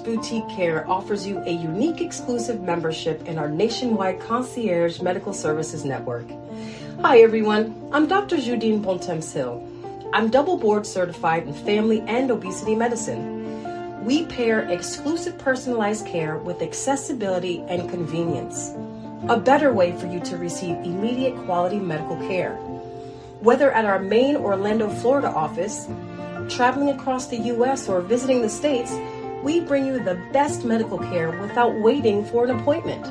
Boutique Care offers you a unique exclusive membership in our nationwide concierge medical services network. Hi everyone, I'm Dr. Judine Bontemps-Hill. I'm double board certified in family and obesity medicine. We pair exclusive personalized care with accessibility and convenience. A better way for you to receive immediate quality medical care. Whether at our main Orlando, Florida office, traveling across the U.S. or visiting the States, we bring you the best medical care without waiting for an appointment.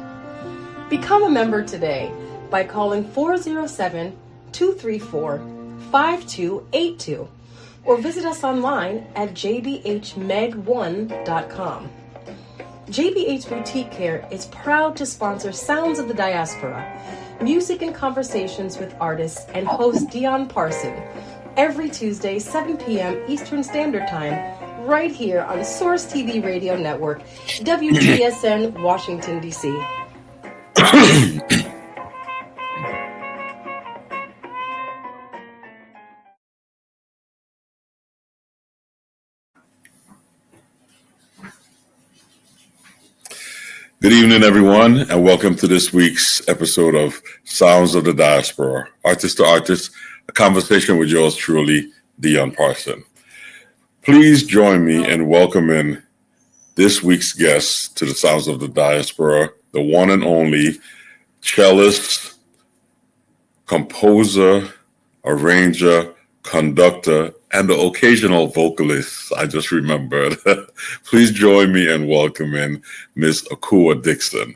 Become a member today by calling 407-234-5282 or visit us online at jdhmeg1.com. JBH Boutique Care is proud to sponsor Sounds of the Diaspora, music and conversations with artists, and host Dion Parson every Tuesday, 7 p.m. Eastern Standard Time, right here on Source TV Radio Network, WGSN, Washington, D.C. Good evening, everyone, and welcome to this week's episode of Sounds of the Diaspora, Artist to Artist, a conversation with yours truly, Dion Parson. Please join me in welcoming this week's guest to the Sounds of the Diaspora, the one and only cellist, composer, arranger, conductor, and the occasional vocalist, I just remembered. Please join me in welcoming Miss Akua Dixon.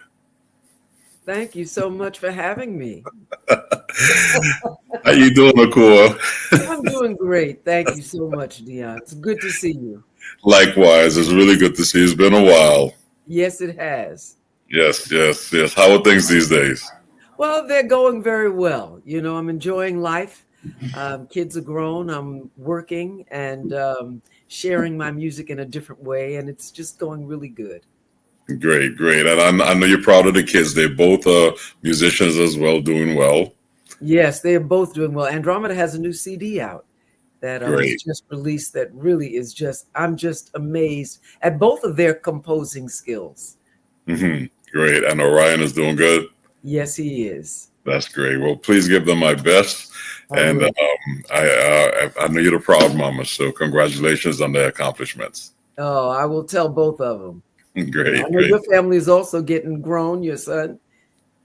Thank you so much for having me. How you doing, Akua? I'm doing great. Thank you so much, Dion. It's good to see you. Likewise, it's really good to see you. It's been a while. Yes, it has. Yes. How are things these days? Well, they're going very well. You know, I'm enjoying life. Kids are grown. I'm working and sharing my music in a different way, and it's just going really good. Great. And I know you're proud of the kids. They're both musicians as well, doing well. Yes, they are both doing well. Andromeda has a new CD out that was just released that really is I'm just amazed at both of their composing skills. Mm-hmm. Great. And Orion is doing good? Yes, he is. That's great. Well, please give them my best. And I know you're the proud mama, so congratulations on their accomplishments. Oh, I will tell both of them. Great. I know your family is also getting grown, your son.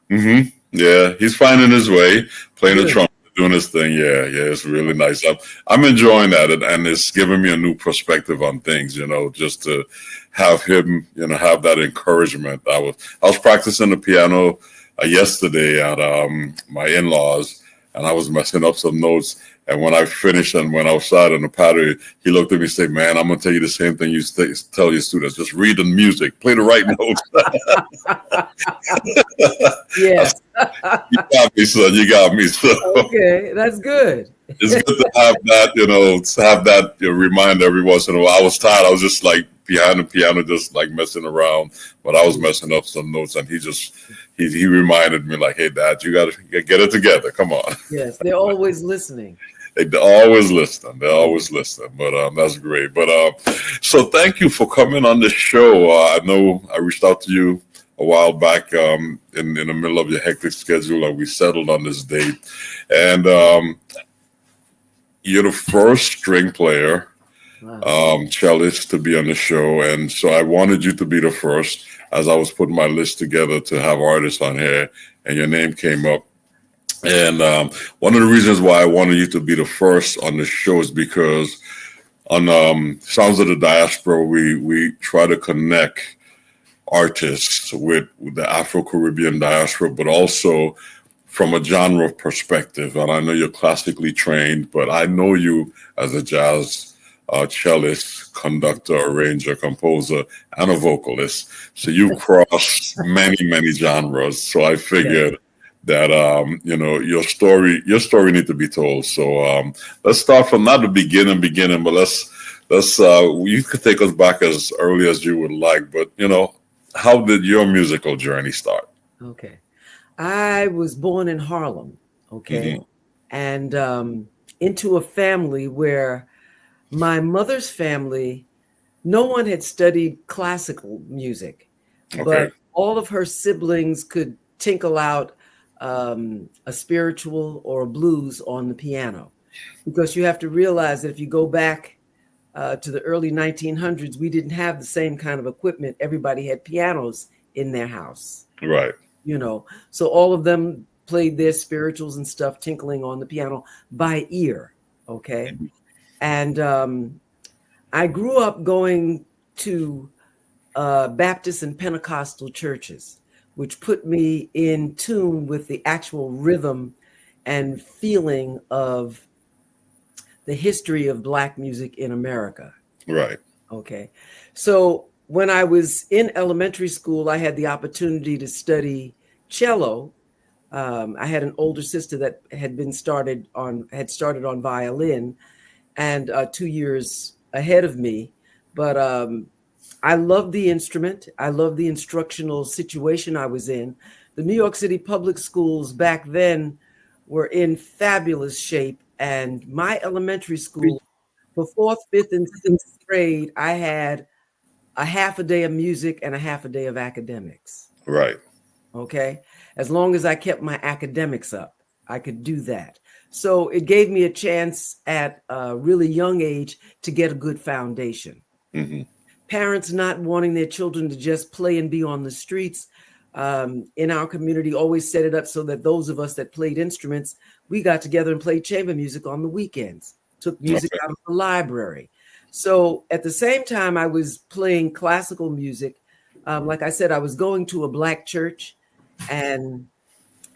Mm-hmm. Yeah, he's finding his way, playing the trumpet, doing his thing. Yeah, it's really nice. I'm enjoying that, and it's giving me a new perspective on things, just to have him, have that encouragement. I was practicing the piano yesterday at my in-laws, and I was messing up some notes. And when I finished and went outside on the patio, he looked at me and said, "Man, I'm going to tell you the same thing you tell your students. Just read the music, play the right notes." Yes. You got me, son. You got me. So. Okay, that's good. It's good to have that, remind every once in a while. I was tired. I was just like behind the piano, just like messing around. But I was messing up some notes, and he reminded me, like, "Hey, Dad, you got to get it together. Come on." Yes, they're always listening. They're always listening. But that's great. But so thank you for coming on the show. I know I reached out to you a while back in the middle of your hectic schedule, and we settled on this date. And you're the first string player, cellist to be on the show. And so I wanted you to be the first as I was putting my list together to have artists on here, and your name came up. And one of the reasons why I wanted you to be the first on the show is because on Sounds of the Diaspora, we try to connect artists with the Afro-Caribbean diaspora, but also from a genre perspective. And I know you're classically trained, but I know you as a jazz cellist, conductor, arranger, composer, and a vocalist. So you cross many genres. So I figured that your story needs to be told. So let's start from not the beginning, but let's you could take us back as early as you would like. But how did your musical journey start? Okay, I was born in Harlem. Okay, and into a family where my mother's family no one had studied classical music, but all of her siblings could tinkle out a spiritual or a blues on the piano. Because you have to realize that if you go back to the early 1900s, we didn't have the same kind of equipment. Everybody had pianos in their house. Right. You know, so all of them played their spirituals and stuff tinkling on the piano by ear. Okay. And I grew up going to Baptist and Pentecostal churches, which put me in tune with the actual rhythm and feeling of the history of Black music in America. Right. Okay. So when I was in elementary school, I had the opportunity to study cello. I had an older sister that had started on violin, and 2 years ahead of me. But I loved the instrument. I loved the instructional situation I was in. The New York City public schools back then were in fabulous shape. And my elementary school, for 4th, 5th, and 6th grade, I had a half a day of music and a half a day of academics. Right. Okay. As long as I kept my academics up, I could do that. So it gave me a chance at a really young age to get a good foundation. Mm-hmm. Parents not wanting their children to just play and be on the streets in our community always set it up so that those of us that played instruments, we got together and played chamber music on the weekends, took music out of the library. So at the same time I was playing classical music, like I said, I was going to a Black church and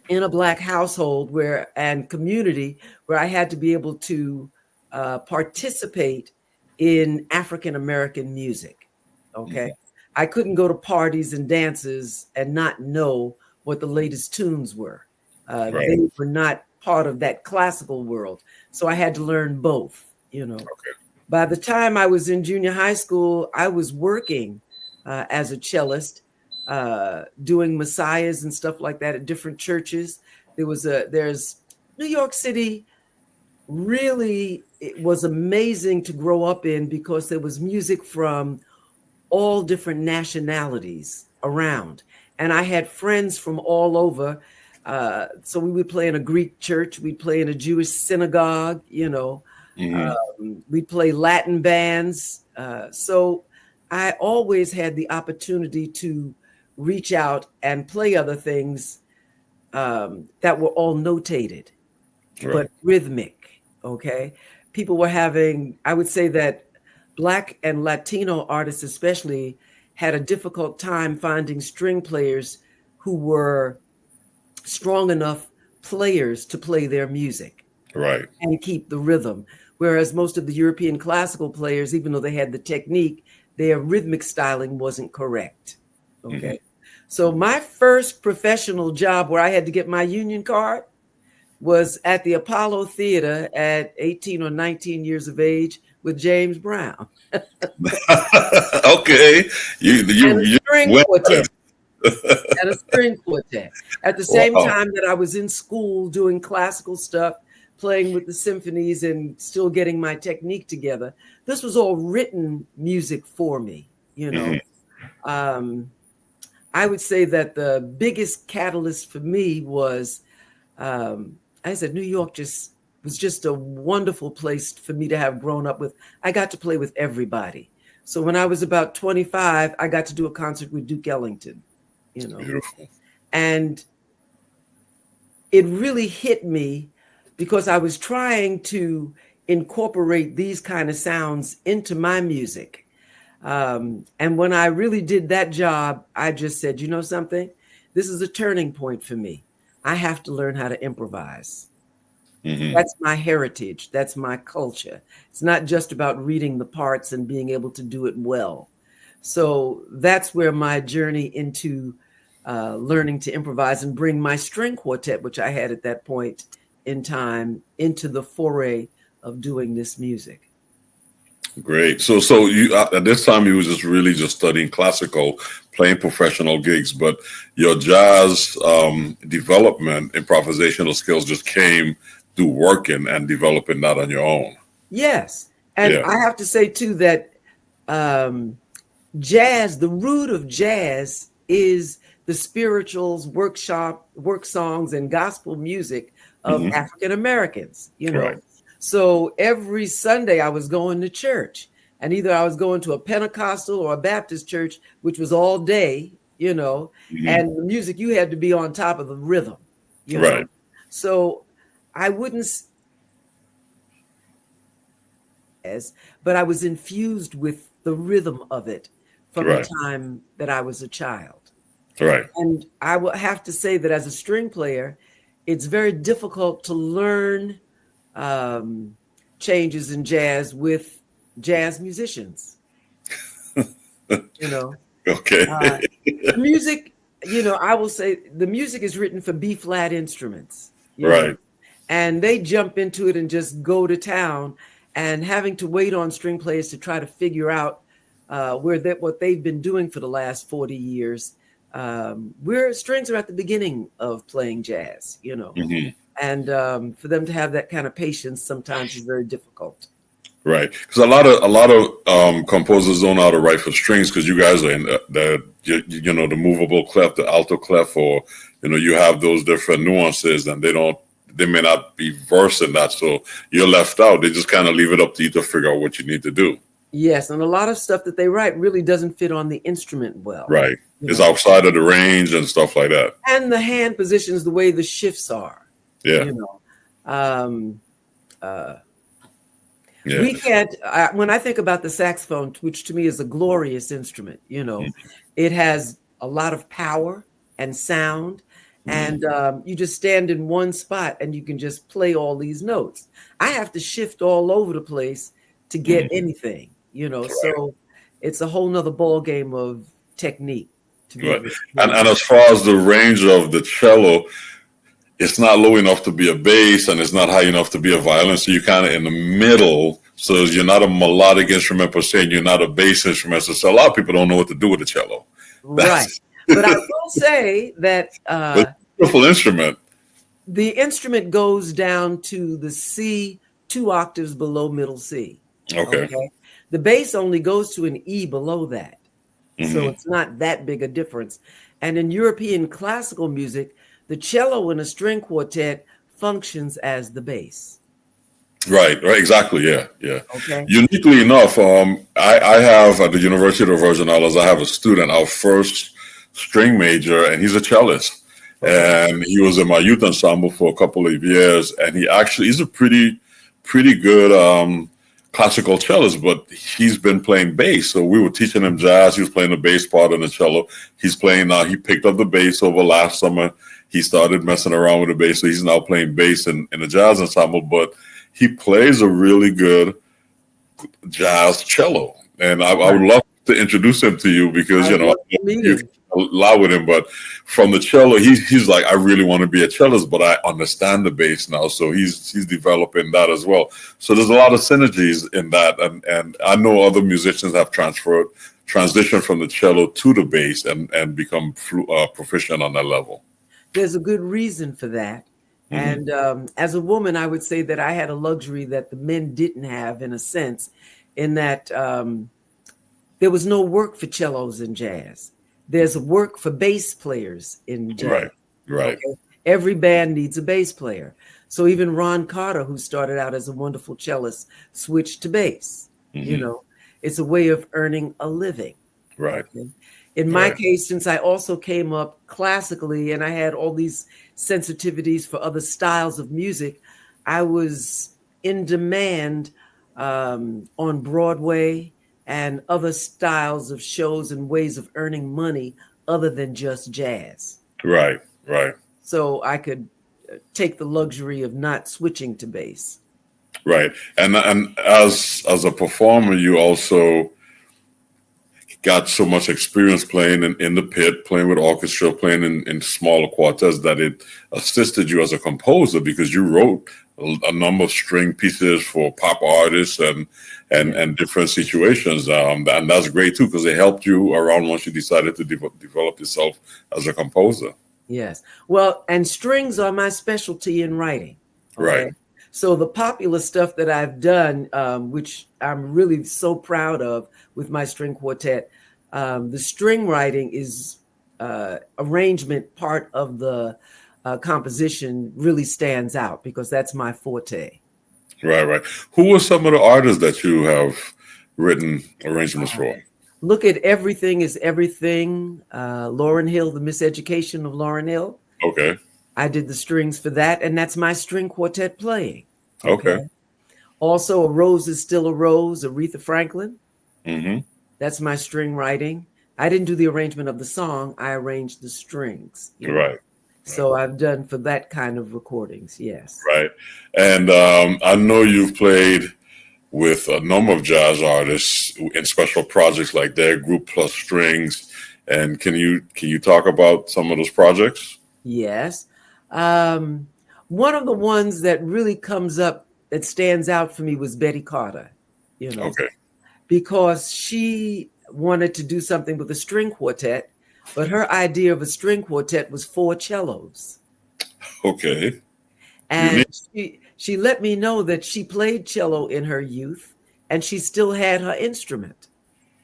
in a Black household and community where I had to be able to participate in African-American music. Okay. Mm-hmm. I couldn't go to parties and dances and not know what the latest tunes were. Right. They were not part of that classical world. So I had to learn both, you know. Okay. By the time I was in junior high school, I was working as a cellist, doing messiahs and stuff like that at different churches. There's New York City. Really, it was amazing to grow up in because there was music from all different nationalities around. And I had friends from all over. So we would play in a Greek church. We'd play in a Jewish synagogue, you know. Mm-hmm. We'd play Latin bands. So I always had the opportunity to reach out and play other things that were all notated, right, but rhythmic, okay? People were having, I would say that Black and Latino artists especially had a difficult time finding string players who were strong enough players to play their music, right, and keep the rhythm. Whereas most of the European classical players, even though they had the technique, their rhythmic styling wasn't correct. Okay. Mm-hmm. So my first professional job where I had to get my union card was at the Apollo Theater at 18 or 19 years of age with James Brown. Okay. You string quartet. At a string quartet. At the same time that I was in school doing classical stuff, playing with the symphonies and still getting my technique together. This was all written music for me, you know. Mm-hmm. I would say that the biggest catalyst for me was, I said, New York was just a wonderful place for me to have grown up with. I got to play with everybody. So when I was about 25, I got to do a concert with Duke Ellington, you know. Beautiful. And it really hit me because I was trying to incorporate these kind of sounds into my music. And when I really did that job, I just said, you know something? This is a turning point for me. I have to learn how to improvise. Mm-hmm. That's my heritage. That's my culture. It's not just about reading the parts and being able to do it well. So that's where my journey into learning to improvise and bring my string quartet, which I had at that point in time, into the foray of doing this music. Great. So you at this time you was just studying classical, playing professional gigs, but your jazz development, improvisational skills just came through working and developing that on your own. Yes. And yeah. I have to say too that Jazz, the root of jazz is the spirituals, work songs, and gospel music of African Americans, you know. Right. So every Sunday I was going to church, and either I was going to a Pentecostal or a Baptist church, which was all day, you know, and the music, you had to be on top of the rhythm, you know. So I wouldn't, but I was infused with the rhythm of it from the time that I was a child. Right. And I will have to say that as a string player, it's very difficult to learn changes in jazz with jazz musicians. You know. Okay. The music, you know, I will say the music is written for B flat instruments. Right. Know? And they jump into it and just go to town, and having to wait on string players to try to figure out what they've been doing for the last 40 years. Strings are at the beginning of playing jazz, you know, and for them to have that kind of patience sometimes is very difficult. Right, because a lot of composers don't know how to write for strings, because you guys are in the movable clef, the alto clef, or you have those different nuances, and they may not be versed in that, so you're left out. They just kind of leave it up to you to figure out what you need to do. Yes, and a lot of stuff that they write really doesn't fit on the instrument well. Right, it's outside of the range and stuff like that. And the hand positions, the way the shifts are. Yeah. We can't, when I think about the saxophone, which to me is a glorious instrument, it has a lot of power and sound, and you just stand in one spot and you can just play all these notes. I have to shift all over the place to get anything, so it's a whole nother ball game of technique. And as far as the range of the cello, it's not low enough to be a bass, and it's not high enough to be a violin. So you're kind of in the middle. So you're not a melodic instrument per se, and you're not a bass instrument. So a lot of people don't know what to do with the cello. Right. But I will say that it's a beautiful instrument. The instrument goes down to the C, 2 octaves below middle C. Okay. The bass only goes to an E below that. So it's not that big a difference. And in European classical music, the cello in a string quartet functions as the bass. Right, exactly, yeah. Okay. Uniquely enough, I have at the University of the Virgin Islands, I have a student, our first string major, and he's a cellist. And he was in my youth ensemble for a couple of years, and he's a pretty good classical cellist, but he's been playing bass. So we were teaching him jazz. He was playing the bass part on the cello. He's playing now. He picked up the bass over last summer. He started messing around with the bass, so he's now playing bass in a jazz ensemble, but he plays a really good jazz cello. And I would love to introduce him to you, because, you allow with him, but from the cello, he's like, I really want to be a cellist, but I understand the bass now. So he's developing that as well. So there's a lot of synergies in that. And I know other musicians have transitioned from the cello to the bass and become proficient on that level. There's a good reason for that. And as a woman, I would say that I had a luxury that the men didn't have, in a sense, in that there was no work for cellos in jazz. There's work for bass players in jazz. Right. Okay? Every band needs a bass player. So even Ron Carter, who started out as a wonderful cellist, switched to bass. It's a way of earning a living. Right. Okay? In my case, since I also came up classically and I had all these sensitivities for other styles of music, I was in demand on Broadway and other styles of shows and ways of earning money other than just jazz. Right. So I could take the luxury of not switching to bass. Right. And as a performer, you also got so much experience playing in the pit, playing with orchestra, playing in smaller quartets, that it assisted you as a composer, because you wrote a number of string pieces for pop artists and different situations. And that's great too, because it helped you around once you decided to develop yourself as a composer. Yes. Well, and strings are my specialty in writing. Okay? Right. So the popular stuff that I've done, which I'm really so proud of with my string quartet, the string writing is arrangement part of the composition really stands out because that's my forte. Right. Who are some of the artists that you have written arrangements for? Look at Everything is Everything, Lauryn Hill, the Miseducation of Lauryn Hill. Okay. I did the strings for that, and that's my string quartet playing. Okay. Also, A Rose is Still a Rose, Aretha Franklin. Mm-hmm. That's my string writing. I didn't do the arrangement of the song. I arranged the strings. Right. So I've done for that kind of recordings, yes. Right. And I know you've played with a number of jazz artists in special projects like their group plus strings. And can you talk about some of those projects? Yes. One of the ones that really comes up that stands out for me was Betty Carter, Okay. because she wanted to do something with a string quartet, but her idea of a string quartet was 4 cellos. Okay. And she let me know that she played cello in her youth and she still had her instrument.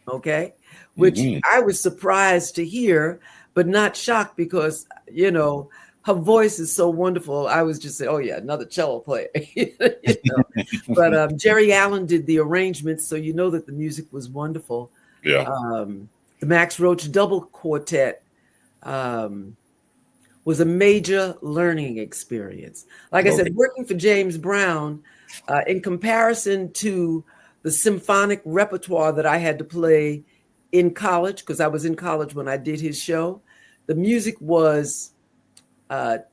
Okay. Which I was surprised to hear, but not shocked because, her voice is so wonderful. I was just saying, oh yeah, another cello player. But Jerry Allen did the arrangements, so you know that the music was wonderful. Yeah. The Max Roach double quartet was a major learning experience. Like I said, working for James Brown, in comparison to the symphonic repertoire that I had to play in college, because I was in college when I did his show, the music was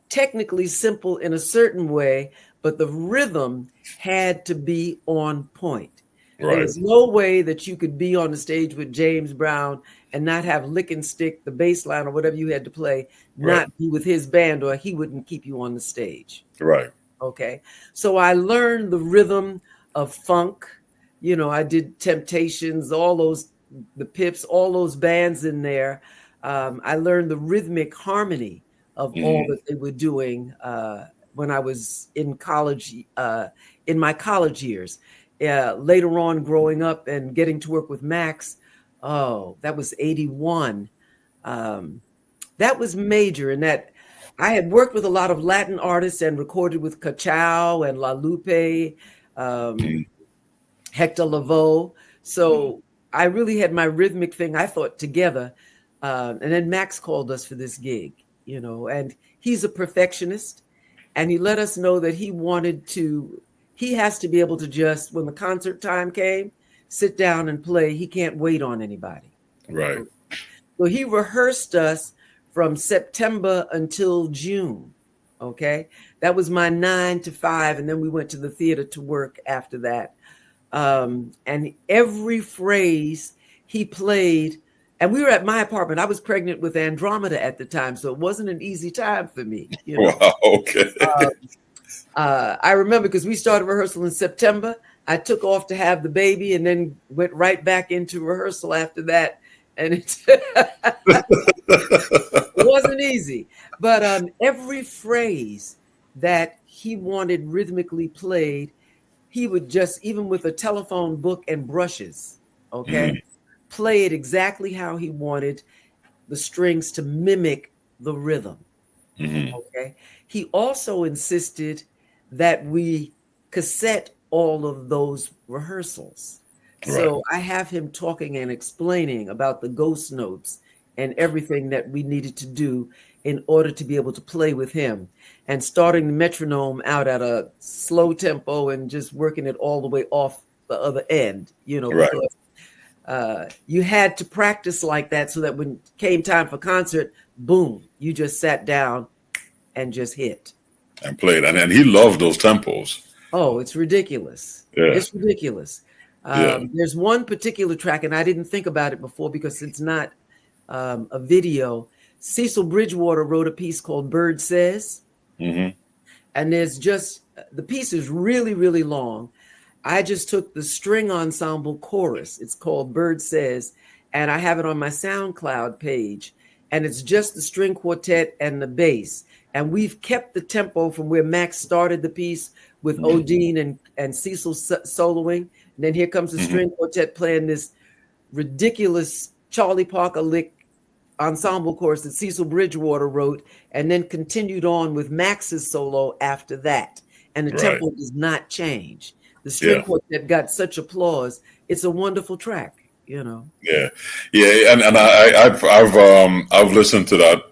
technically simple in a certain way, but the rhythm had to be on point. Right. There's no way that you could be on the stage with James Brown and not have lick and stick, the bass line or whatever you had to play, not be with his band, or he wouldn't keep you on the stage. Right. Okay. So I learned the rhythm of funk. I did Temptations, all those, the Pips, all those bands in there. I learned the rhythmic harmony of all that they were doing when I was in college, in my college years. Later on, growing up and getting to work with Max, that was 81. That was major in that I had worked with a lot of Latin artists and recorded with Cachao and La Lupe, Hector Lavoe. So I really had my rhythmic thing, I thought, together. And then Max called us for this gig, and he's a perfectionist. And he let us know that he has to be able to just, when the concert time came, sit down and play. He can't wait on anybody. Right. So he rehearsed us from September until June. Okay. That was my 9 to 5. And then we went to the theater to work after that. And every phrase he played, and we were at my apartment. I was pregnant with Andromeda at the time, so it wasn't an easy time for me. Wow. Okay. I remember because we started rehearsal in September. I took off to have the baby and then went right back into rehearsal after that. And it wasn't easy. But every phrase that he wanted rhythmically played, he would just, even with a telephone book and brushes, play it exactly how he wanted the strings to mimic the rhythm. Okay. He also insisted that we cassette all of those rehearsals. Right. So I have him talking and explaining about the ghost notes and everything that we needed to do in order to be able to play with him, and starting the metronome out at a slow tempo and just working it all the way off the other end, right. Because you had to practice like that so that when it came time for concert, boom, you just sat down and just hit. And played. And he loved those tempos. Oh, it's ridiculous. Yeah. It's ridiculous. There's one particular track, and I didn't think about it before because it's not a video. Cecil Bridgewater wrote a piece called Bird Says. And there's just, the piece is really, really long. I just took the string ensemble chorus. It's called Bird Says, and I have it on my SoundCloud page. And it's just the string quartet and the bass. And we've kept the tempo from where Max started the piece, with Odine and Cecil soloing. And then here comes the string quartet playing this ridiculous Charlie Parker lick ensemble chorus that Cecil Bridgewater wrote, and then continued on with Max's solo after that. And the tempo does not change. The string quartet got such applause. It's a wonderful track, you know. Yeah, and I've listened to that,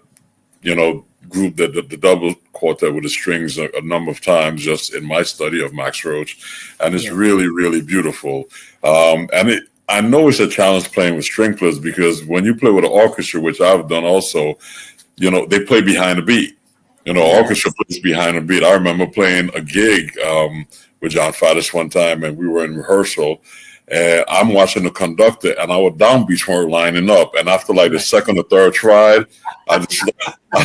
you know, group, the double quartet with the strings a number of times just in my study of Max Roach, and it's really, really beautiful. And I know it's a challenge playing with string players, because when you play with an orchestra, which I've done also, you know, they play behind the beat. You know, orchestra plays behind the beat. I remember playing a gig with John Faddis one time, and we were in rehearsal. And I'm watching the conductor, and our downbeats weren't lining up. And after like the second or third try, I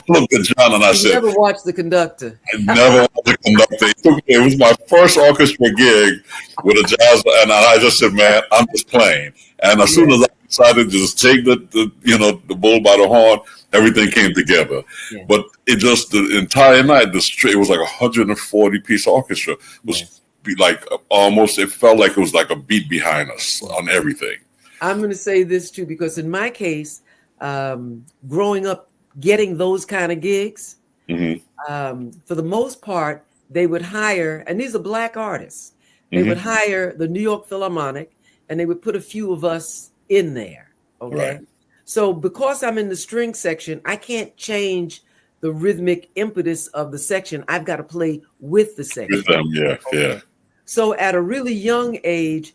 looked at John and I said, "Never watched the conductor." I never watched the conductor. It was my first orchestra gig with a jazz, and I just said, "Man, I'm just playing." And as soon as I decided to just take the bull by the horn, everything came together. Yeah. But it just, the entire night, it was like 140 piece orchestra. It was like almost, it felt like it was like a beat behind us on everything. I'm going to say this too, because in my case, growing up, getting those kind of gigs, for the most part, they would hire, and these are Black artists, they would hire the New York Philharmonic, and they would put a few of us in there. Okay. Right. So because I'm in the string section, I can't change the rhythmic impetus of the section. I've got to play with the section. With them, yeah. So at a really young age,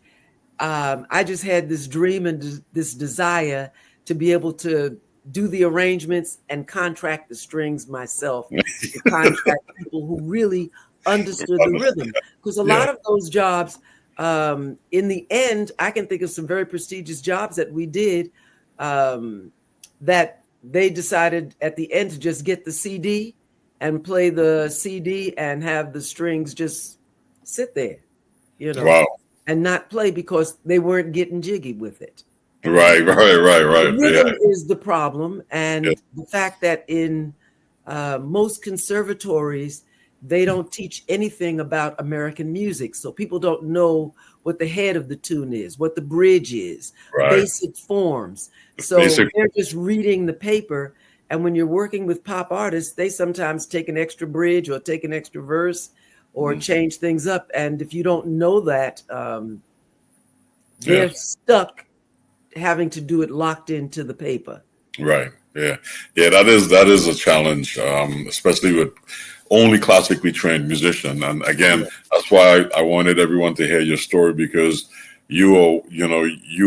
I just had this dream and this desire to be able to do the arrangements and contract the strings myself, to contract people who really understood the rhythm. Because a lot of those jobs, in the end, I can think of some very prestigious jobs that we did that they decided at the end to just get the CD and play the CD and have the strings just sit there, you know, and not play because they weren't getting jiggy with it. Right. The rhythm is the problem. And the fact that in most conservatories, they don't teach anything about American music. So people don't know what the head of the tune is, what the bridge is, basic forms. So they're just reading the paper. And when you're working with pop artists, they sometimes take an extra bridge or take an extra verse or change things up. And if you don't know that, they're stuck having to do it locked into the paper. Right. Yeah. That is a challenge, especially with only classically trained musician. And again, that's why I wanted everyone to hear your story, because you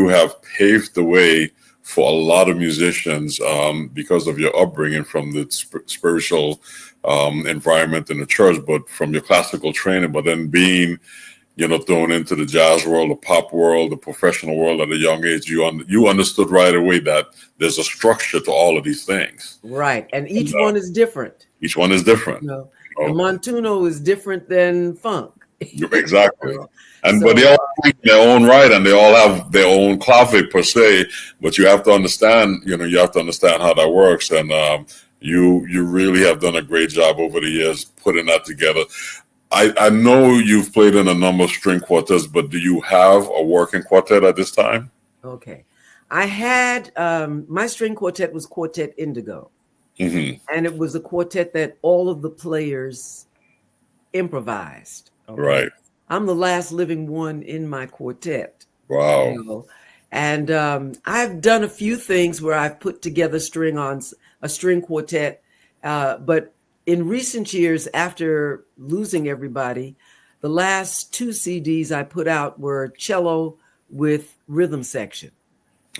have paved the way for a lot of musicians because of your upbringing from the spiritual environment in the church, but from your classical training, but then being, thrown into the jazz world, the pop world, the professional world at a young age, you understood right away that there's a structure to all of these things. Right. And each one is different. Each one is different. The Montuno is different than funk. Exactly. But they all speak their own right, and they all have their own clave per se, but you have to understand, how that works. And you really have done a great job over the years putting that together. I know you've played in a number of string quartets, but do you have a working quartet at this time? Okay. I had, my string quartet was Quartette Indigo. And it was a quartet that all of the players improvised. Okay? Right. I'm the last living one in my quartet. Wow. And I've done a few things where I've put together a string quartet, but in recent years, after losing everybody, the last 2 CDs I put out were cello with rhythm section.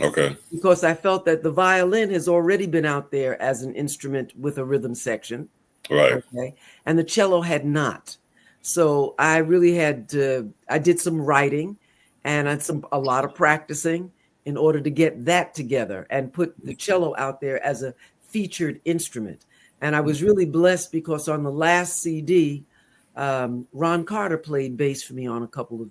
Okay. Because I felt that the violin has already been out there as an instrument with a rhythm section. Right. Okay. And the cello had not. So I really I did some writing and a lot of practicing in order to get that together and put the cello out there as a featured instrument. And I was really blessed because on the last CD, Ron Carter played bass for me on a couple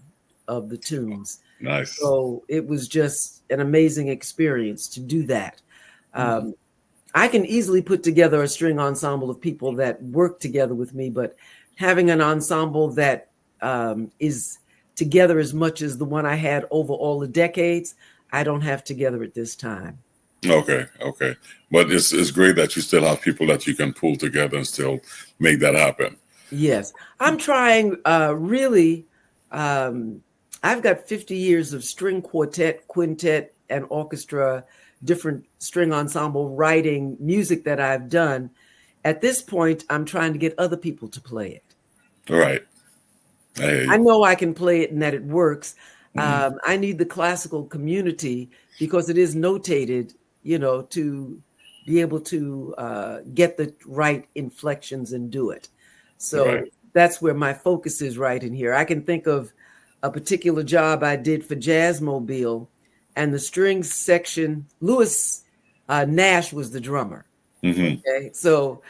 of the tunes. Nice. So it was just an amazing experience to do that. I can easily put together a string ensemble of people that work together with me, but having an ensemble that is together as much as the one I had over all the decades. I don't have together at this time. Okay. But it's great that you still have people that you can pull together and still make that happen. Yes. I'm trying really. I've got 50 years of string quartet, quintet, and orchestra, different string ensemble writing music that I've done. At this point, I'm trying to get other people to play it. All right. I know I can play it and that it works. I need the classical community, because it is notated, to be able to get the right inflections and do it. So that's where my focus is right in here. I can think of a particular job I did for Jazzmobile, and the strings section, Louis Nash was the drummer. Okay, so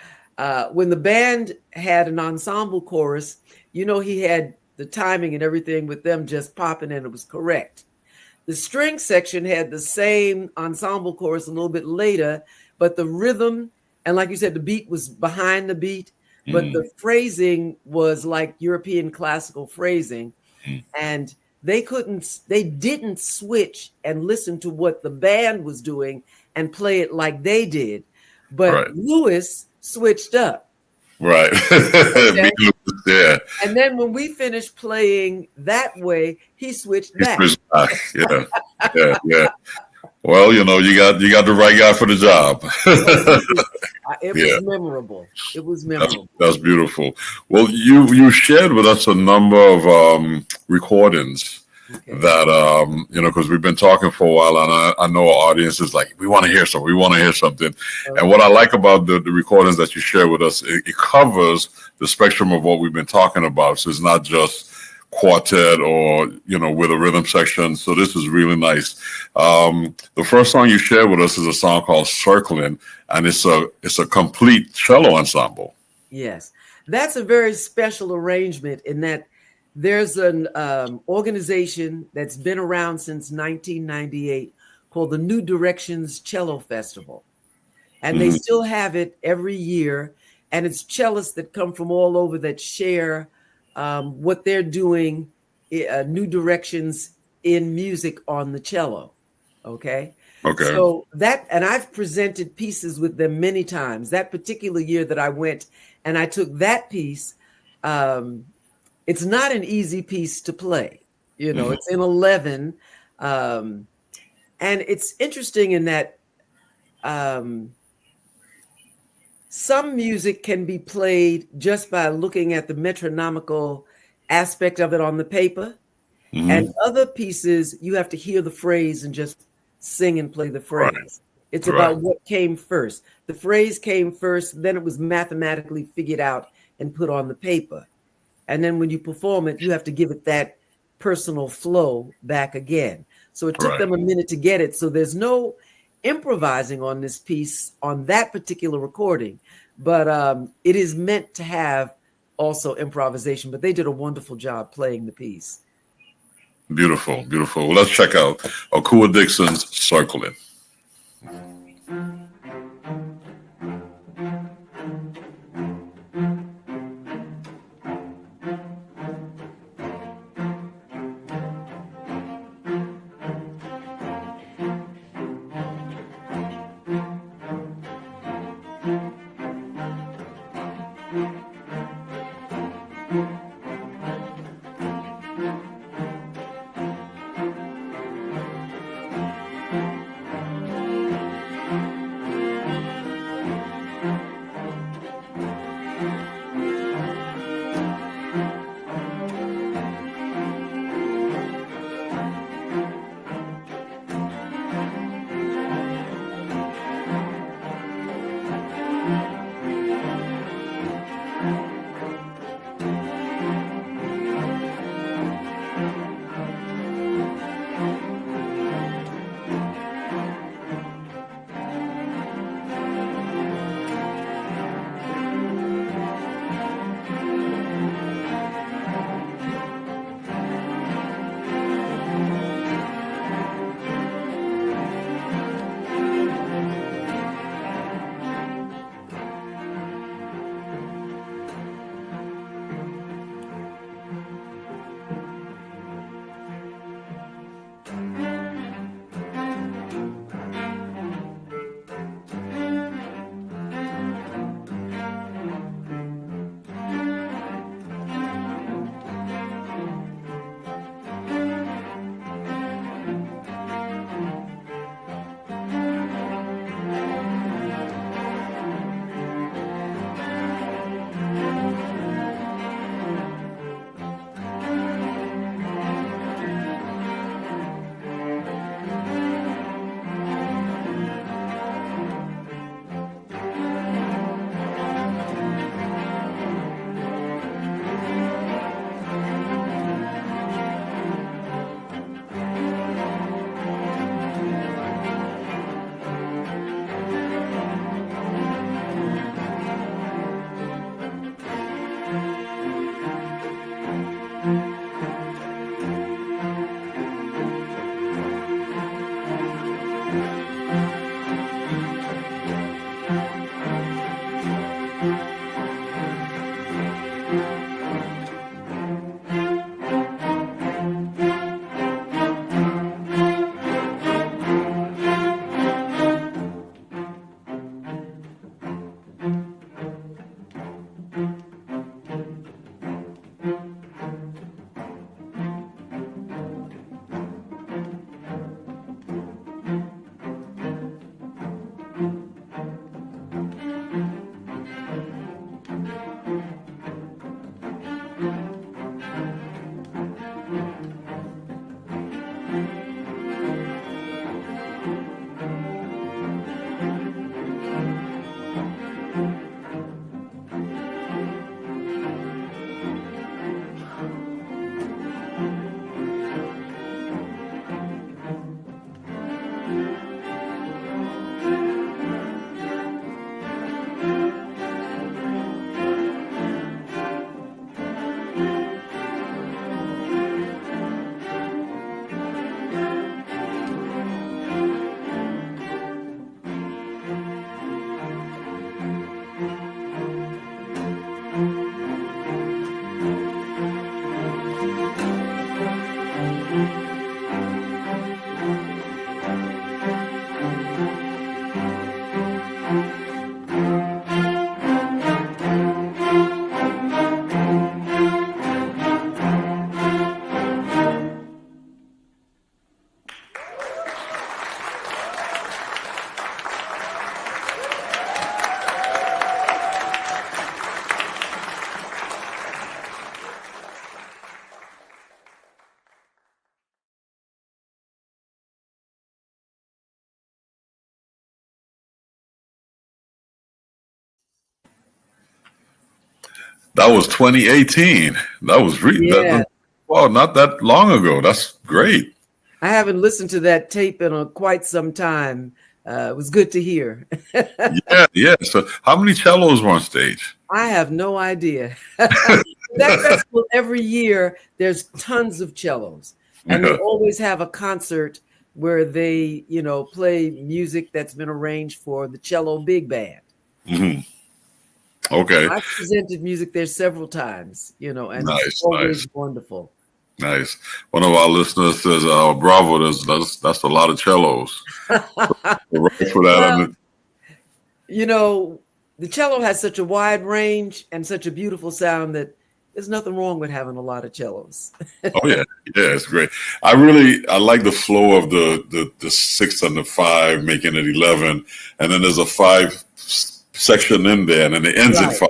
when the band had an ensemble chorus, he had the timing and everything with them just popping, and it was correct. The string section had the same ensemble chorus a little bit later, but the rhythm, and like you said, the beat was behind the beat, but the phrasing was like European classical phrasing. And they didn't switch and listen to what the band was doing and play it like they did. But Louis switched up. Right. Okay? Yeah. And then when we finished playing that way, he switched back. Yeah. Well, you got the right guy for the job. It was memorable. It was memorable. That's beautiful. Well, you shared with us a number of recordings that because we've been talking for a while, and I know our audience is like, we want to hear something. And what I like about the recordings that you share with us, it covers the spectrum of what we've been talking about. So it's not just quartet or with a rhythm section. So this is really nice. The first song you shared with us is a song called Circling, and it's a complete cello ensemble. Yes, that's a very special arrangement in that there's an organization that's been around since 1998 called the New Directions Cello Festival, and they still have it every year, and it's cellists that come from all over that share what they're doing, new directions in music on the cello. Okay. So and I've presented pieces with them many times. That particular year that I went and I took that piece, it's not an easy piece to play. It's in 11. And it's interesting in that some music can be played just by looking at the metronomical aspect of it on the paper. And other pieces, you have to hear the phrase and just sing and play the phrase. It's about what came first. The phrase came first, then it was mathematically figured out and put on the paper. And then when you perform it, you have to give it that personal flow back again. So it took them a minute to get it. So there's no improvising on this piece on that particular recording, but it is meant to have also improvisation. But they did a wonderful job playing the piece. Beautiful. Well, let's check out Akua Dixon's Circling. That was 2018. That was Yeah. well, not that long ago. That's great. I haven't listened to that tape in quite some time. It was good to hear. Yeah. So, how many cellos were on stage? I have no idea. That festival every year, there's tons of cellos, and they always have a concert where they, play music that's been arranged for the cello big band. Mm-hmm. Okay. I've presented music there several times, and Nice, it's always wonderful. Nice. One of our listeners says, "Bravo! That's a lot of cellos." Right for that. Well, the cello has such a wide range and such a beautiful sound that there's nothing wrong with having a lot of cellos. Oh yeah, it's great. I like the flow of the 6 and the 5, making it 11, and then there's a 5 section in there, and then it ends at 5,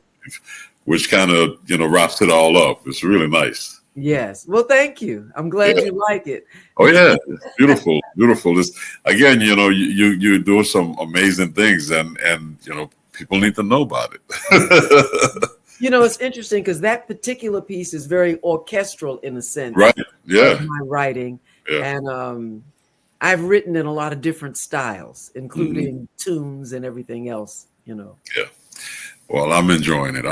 which kind of wraps it all up. It's really nice. Yes. Well, thank you. I'm glad you like it. Oh yeah, it's beautiful, beautiful. This again, you do some amazing things, and people need to know about it. It's interesting because that particular piece is very orchestral in a sense. Right. Yeah. Of my writing. Yeah. And I've written in a lot of different styles, including tunes and everything else, Yeah. Well, I'm enjoying it.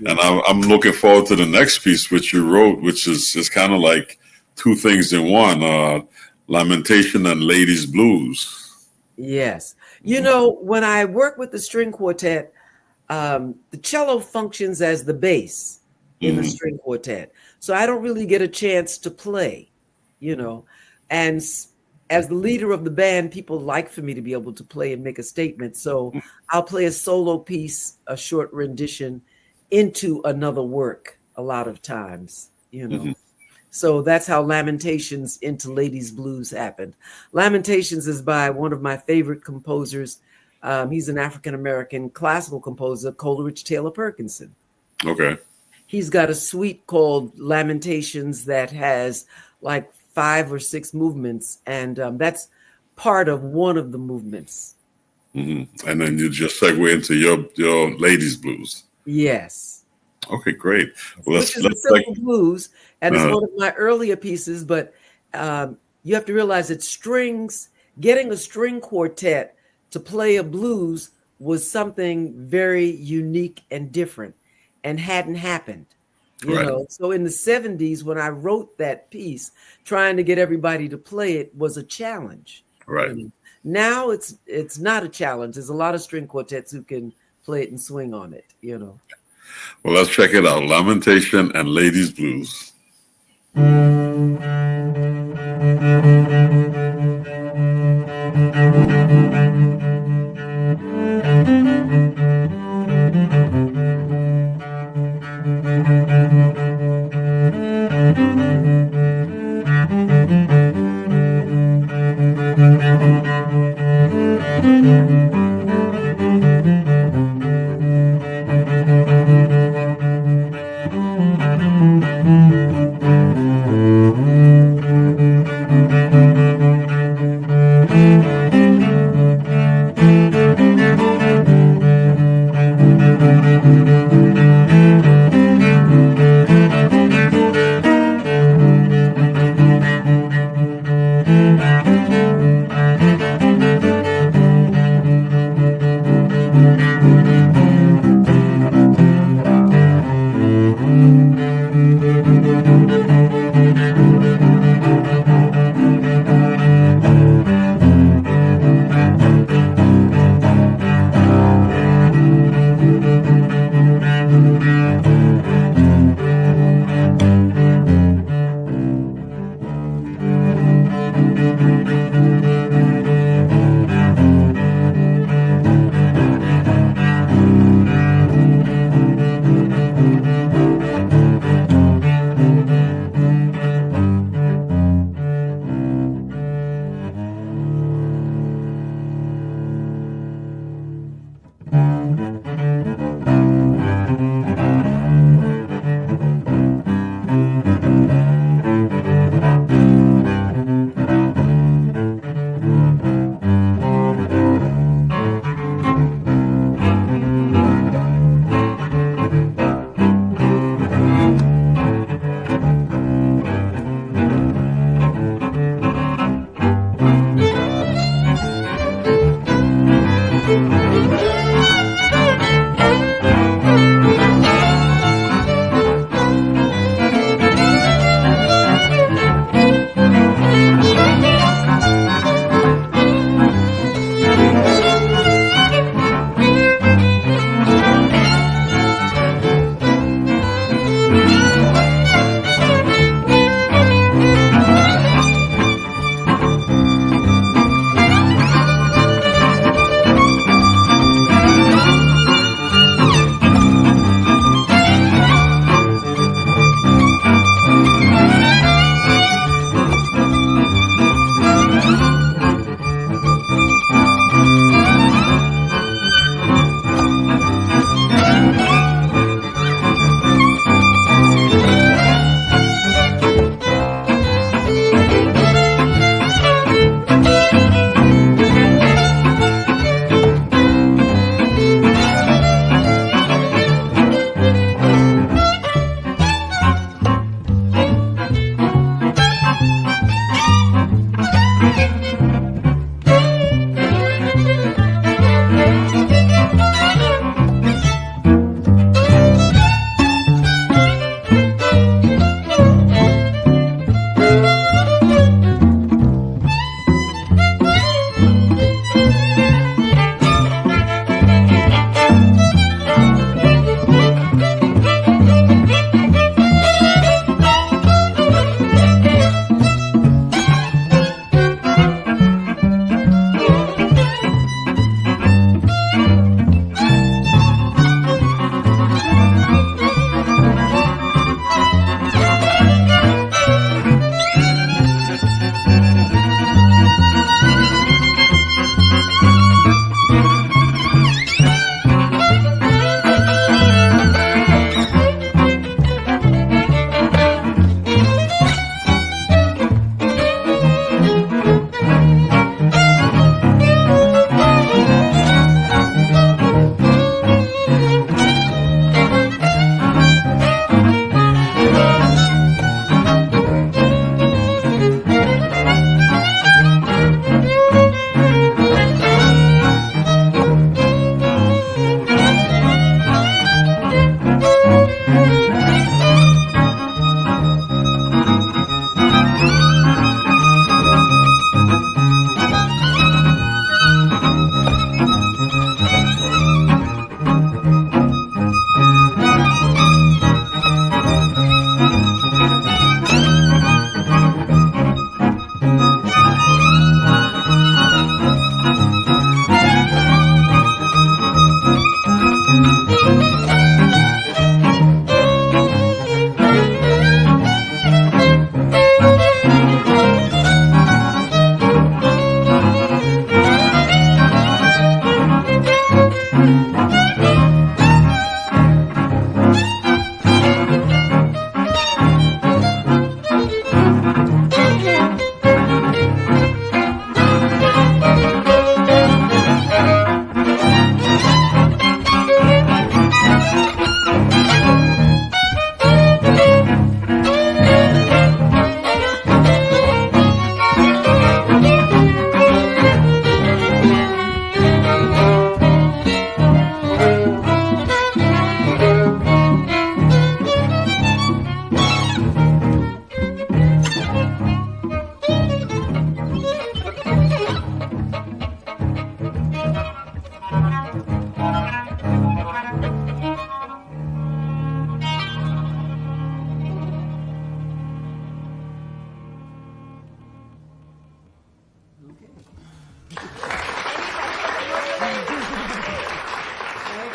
And I'm looking forward to the next piece which you wrote, which is kind of like two things in one, Lamentation and Ladies Blues. Yes. When I work with the string quartet, the cello functions as the bass in the string quartet. So I don't really get a chance to play, and as the leader of the band, people like for me to be able to play and make a statement. So I'll play a solo piece, a short rendition into another work a lot of times, So that's how Lamentations into Ladies Blues happened. Lamentations is by one of my favorite composers. He's an African-American classical composer, Coleridge Taylor Perkinson. Okay. He's got a suite called Lamentations that has like 5 or 6 movements, and that's part of one of the movements. Mm-hmm. And then you just segue into your Ladies Blues. Yes. Okay, great. Well, which is a simple blues, and it's one of my earlier pieces, but you have to realize that getting a string quartet to play a blues was something very unique and different and hadn't happened. So in the 70s, when I wrote that piece, trying to get everybody to play it was a challenge. Right. Now it's not a challenge. There's a lot of string quartets who can play it and swing on it, Well, let's check it out. Lamentation and Ladies Blues.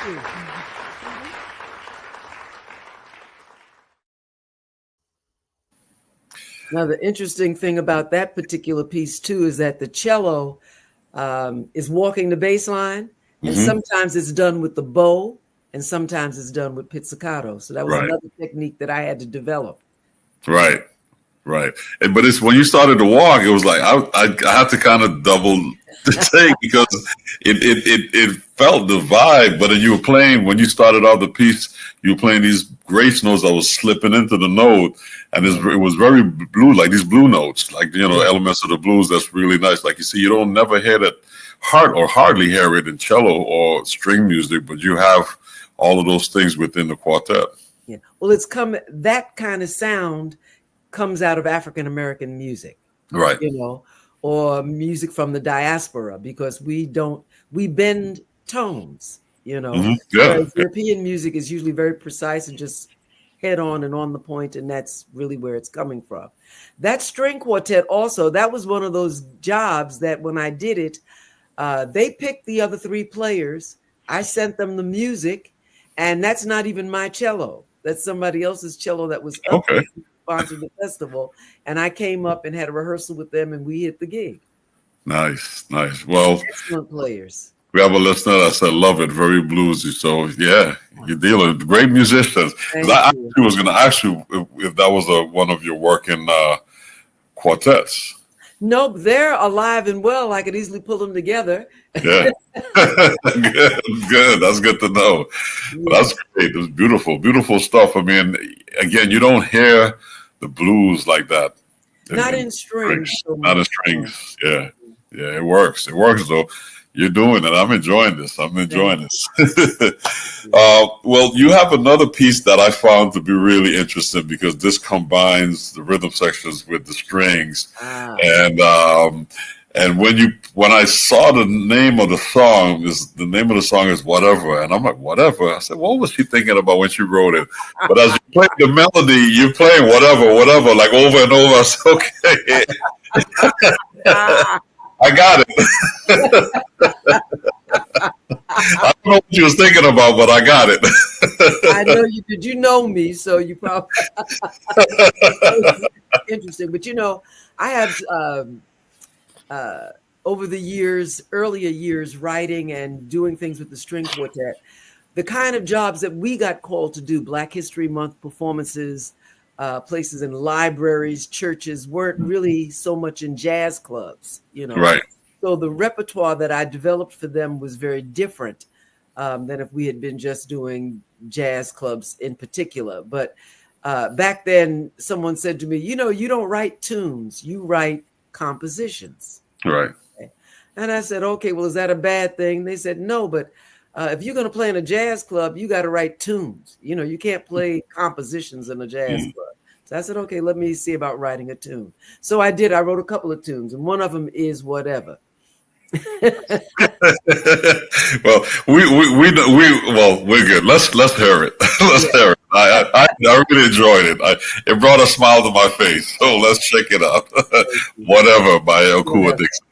you. Now, the interesting thing about that particular piece, too, is that the cello is walking the bass line, and sometimes it's done with the bow, and sometimes it's done with pizzicato. So that was another technique that I had to develop. Right. Right. But it's when you started to walk, it was like I had to kind of double the take because it felt the vibe. But then you were playing, when you started off the piece, you were playing these grace notes that was slipping into the note. And it was very blue, like these blue notes, like, you know, elements of the blues. That's really nice. Like you see, you don't never hear that hardly hear it in cello or string music, but you have all of those things within the quartet. Yeah. Well, that kind of sound comes out of African American music, right? You know, or music from the diaspora, because we bend tones, you know. Whereas European music is usually very precise and just head on and on the point, and that's really where it's coming from. That string quartet also, that was one of those jobs that when I did it, they picked the other three players. I sent them the music, and that's not even my cello. That's somebody else's cello that was up there. Sponsored the festival, and I came up and had a rehearsal with them, and we hit the gig. Nice. Well, excellent players. We have a listener that said, "Love it, very bluesy." So yeah, you're dealing with great musicians. I actually was going to ask you if that was one of your working quartets. Nope, they're alive and well. I could easily pull them together. Yeah, good. That's good to know. That's great. It was beautiful stuff. I mean, again, you don't hear the blues like that. Not in strings. Not in strings. Yeah. It works. It works though. You're doing it. I'm enjoying this. Well, you have another piece that I found to be really interesting because this combines the rhythm sections with the strings. And when I saw the name of the song, is Whatever. And I'm like, Whatever? I said, what was she thinking about when she wrote it? But as you play the melody, you're playing whatever, like over and over. I said, okay. I got it. I don't know what you was thinking about, but I got it. I know you did. You know me, so you probably interesting. But you know, I have over the earlier years, writing and doing things with the string quartet, the kind of jobs that we got called to do, Black History Month performances, places in libraries, churches, weren't really so much in jazz clubs, you know. Right. So the repertoire that I developed for them was very different than if we had been just doing jazz clubs in particular. But back then, someone said to me, you know, you don't write tunes, you write compositions. Right. And I said, okay, well, is that a bad thing? They said, no, but if you're going to play in a jazz club, you got to write tunes. You know, you can't play compositions in a jazz club. So I said, okay, let me see about writing a tune. So I did. I wrote a couple of tunes, and one of them is Whatever. Well, we're good. Let's hear it. Hear it. I really enjoyed it. It brought a smile to my face. So let's check it out. Whatever by Akua Dixon.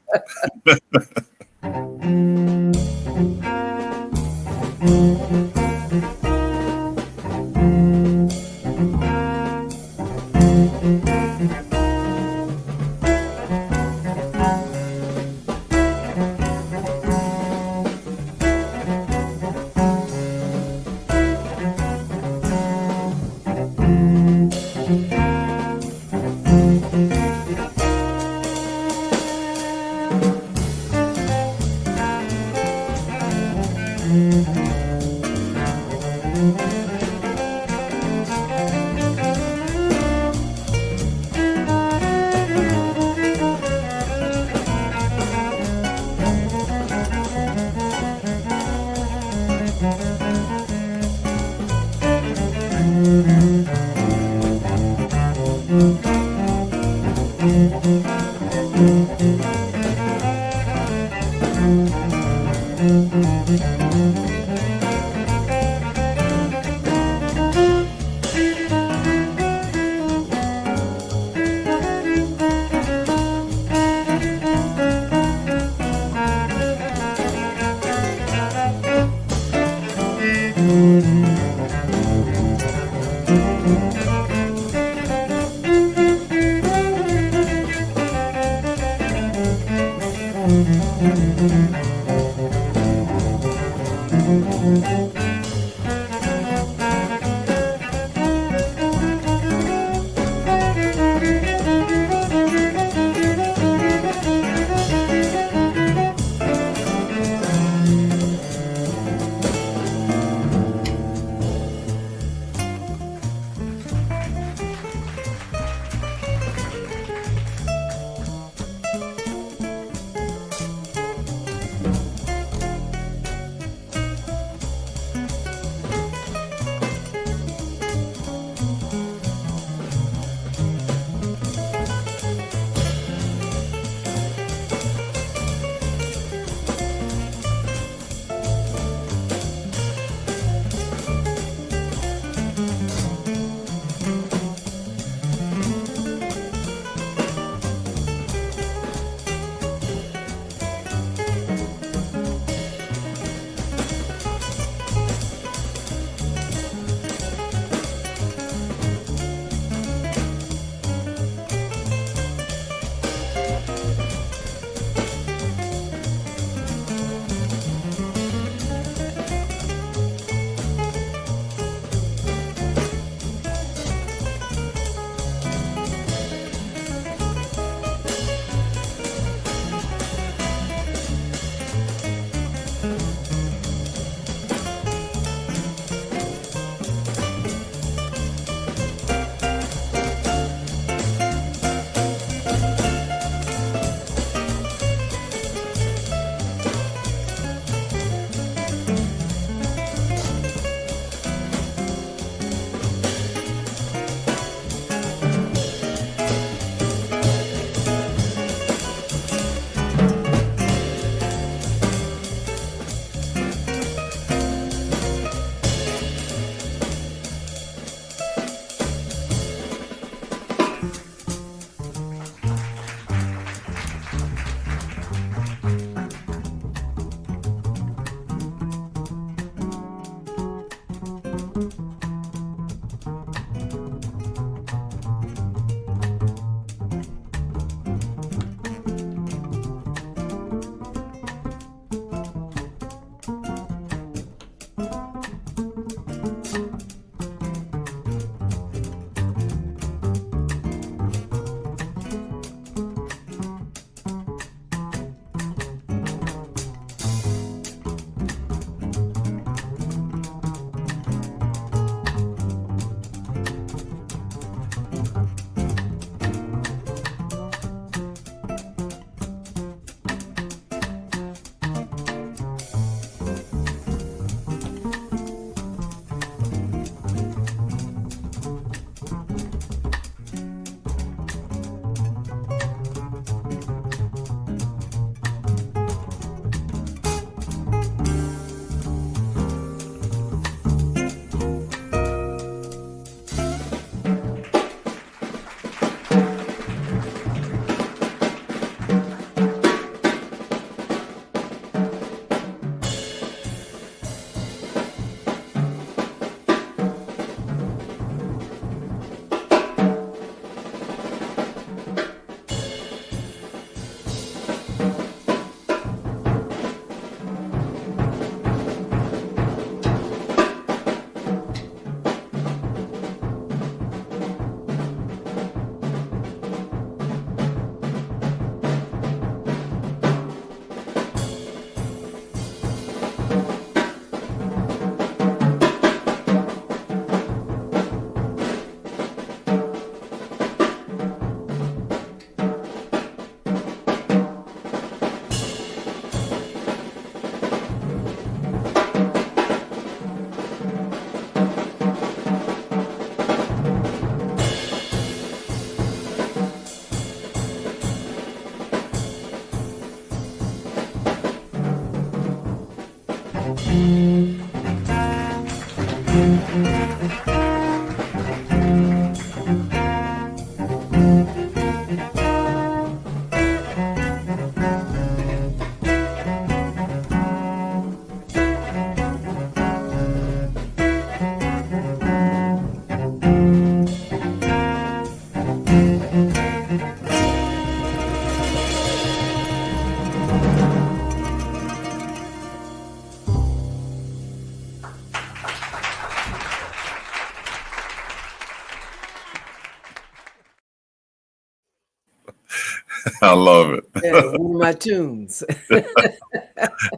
I love it. Yeah, one of my tunes. I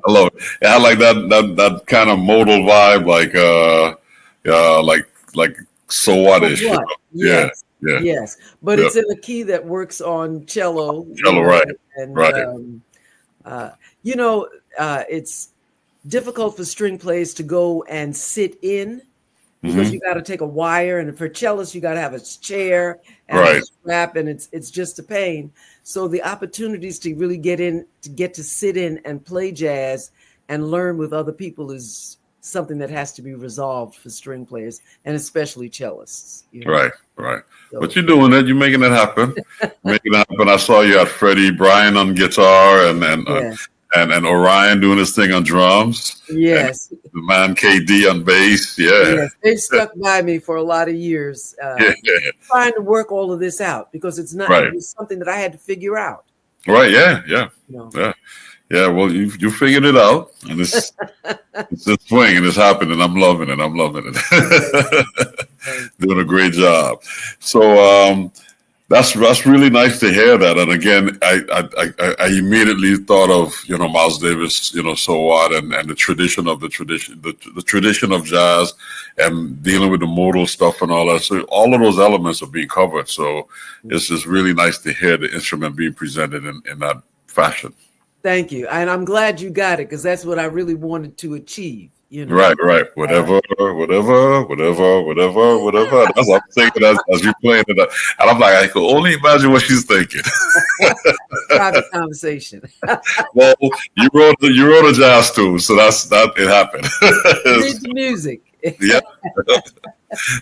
love it. Yeah, I like that kind of modal vibe, like so what-ish. What? Yes. Yeah. Yes. But it's in a key that works on cello. Cello, right. And, right. It's difficult for string players to go and sit in because you got to take a wire, and for cellists you got to have a chair and a strap, and it's just a pain. So the opportunities to really get to sit in and play jazz and learn with other people is something that has to be resolved for string players, and especially cellists. Right. So, but you're doing it. You're making it happen. I saw you at Freddie Bryan on guitar and Orion doing his thing on drums. Yes. And the man KD on bass. Yeah. Yes. They've stuck by me for a lot of years. Trying to work all of this out because it's not it was something that I had to figure out. Right. Yeah. Yeah. Well, you figured it out, and it's a swing, and it's happening. I'm loving it. Doing a great job. So that's really nice to hear that. And again, I immediately thought of Miles Davis, so what, and the tradition of the tradition of jazz, and dealing with the modal stuff and all that. So all of those elements are being covered. So it's just really nice to hear the instrument being presented in that fashion. Thank you. And I'm glad you got it, because that's what I really wanted to achieve. Right. Whatever. That's what I'm thinking as you're playing it. And I'm like, I can only imagine what she's thinking. Private conversation. Well, you wrote a jazz tune, so it happened. Read the music. Yeah.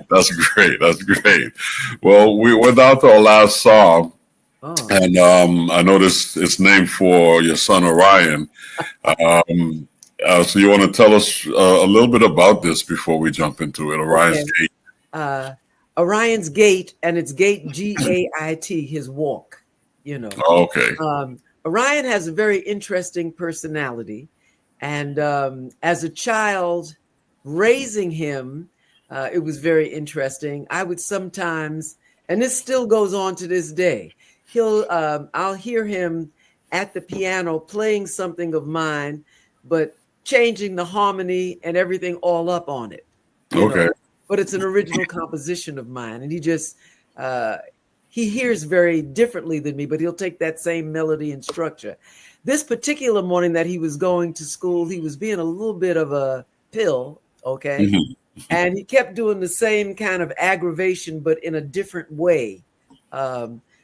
That's great. Well, we're down to our last song. Oh. And I noticed it's named for your son Orion. So you want to tell us a little bit about this before we jump into it? Orion's Gait. Orion's Gait, and it's Gait, G-A-I-T, his walk. Okay. Orion has a very interesting personality, and as a child, raising him, it was very interesting. I would sometimes, and this still goes on to this day, I'll hear him at the piano playing something of mine, but changing the harmony and everything all up on it. Okay. But it's an original composition of mine, and he just he hears very differently than me, but he'll take that same melody and structure. This particular morning that he was going to school, he was being a little bit of a pill, okay? Mm-hmm. And he kept doing the same kind of aggravation, but in a different way.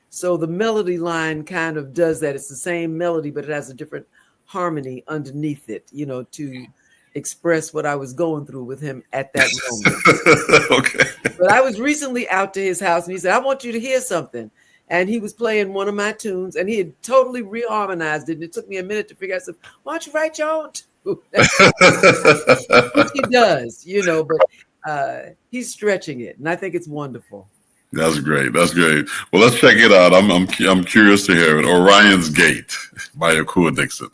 So the melody line kind of does that. It's the same melody, but it has a different harmony underneath it, to express what I was going through with him at that moment. Okay. But I was recently out to his house, and he said, I want you to hear something. And he was playing one of my tunes, and he had totally reharmonized it. And it took me a minute to figure out, why don't you write your own tune? Which he does, but he's stretching it, and I think it's wonderful. That's great. Well, let's check it out. I'm curious to hear it. Orion's Gait by Akua Dixon.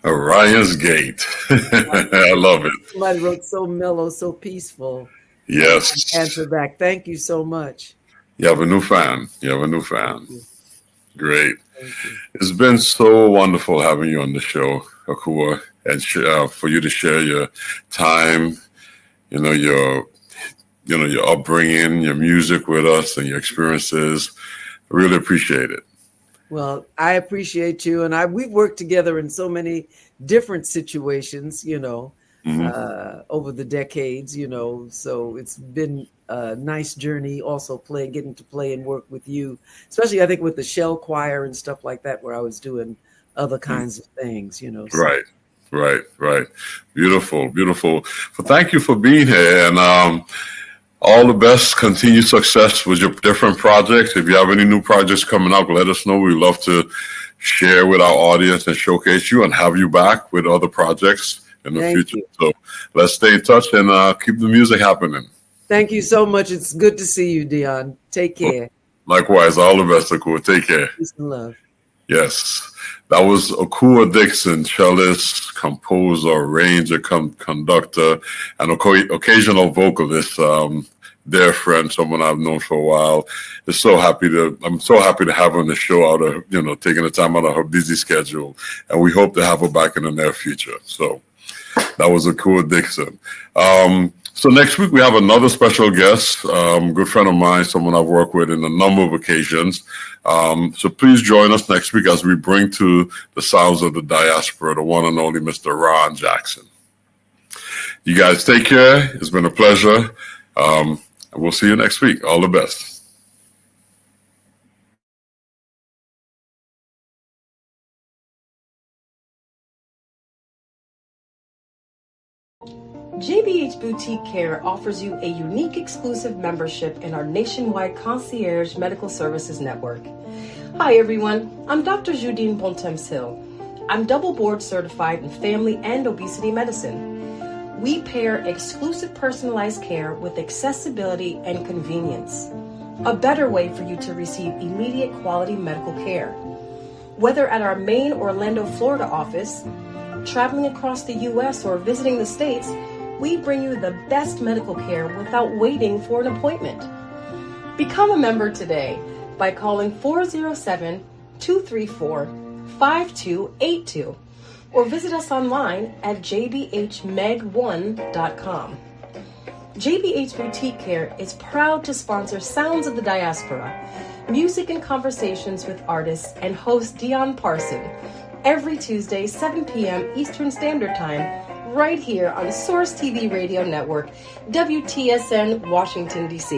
Orion's Gate. I love it. Somebody wrote so mellow, so peaceful. Yes. Answer back. Thank you so much. You have a new fan. You have a new fan. Great. Thank you. It's been so wonderful having you on the show, Akua, and for you to share your time, your upbringing, your music with us, and your experiences. I really appreciate it. Well, I appreciate you, and we've worked together in so many different situations, over the decades, so it's been a nice journey also getting to play and work with you, especially I think with the shell choir and stuff like that, where I was doing other kinds of things, So. Right. Beautiful. Well, thank you for being here, and all the best, continued success with your different projects. If you have any new projects coming up, let us know. We'd love to share with our audience and showcase you and have you back with other projects in the future. So let's stay in touch and keep the music happening. Thank you so much. It's good to see you, Dion. Take care. Likewise, all the best, Akua. Take care. Peace and love. Yes. That was Akua Dixon, cellist, composer, arranger, conductor, and occasional vocalist. Dear friend, someone I've known for a while. I'm so happy to have her on the show taking the time out of her busy schedule. And we hope to have her back in the near future. So that was Akua Dixon. So next week we have another special guest, good friend of mine, someone I've worked with in a number of occasions. So please join us next week as we bring to the sounds of the diaspora, the one and only Mr. Ron Jackson. You guys take care. It's been a pleasure. And we'll see you next week. All the best. JBH Boutique Care offers you a unique exclusive membership in our nationwide concierge medical services network. Hi everyone, I'm Dr. Judine Bontemps-Hill. I'm double board certified in family and obesity medicine. We pair exclusive personalized care with accessibility and convenience. A better way for you to receive immediate quality medical care. Whether at our main Orlando, Florida office, traveling across the U.S. or visiting the States, we bring you the best medical care without waiting for an appointment. Become a member today by calling 407-234-5282 or visit us online at jbhmeg1.com. JBH Boutique Care is proud to sponsor Sounds of the Diaspora, music and conversations with artists, and host Dion Parson every Tuesday, 7 p.m. Eastern Standard Time, right here on Source TV Radio Network, WTSN, Washington, D.C.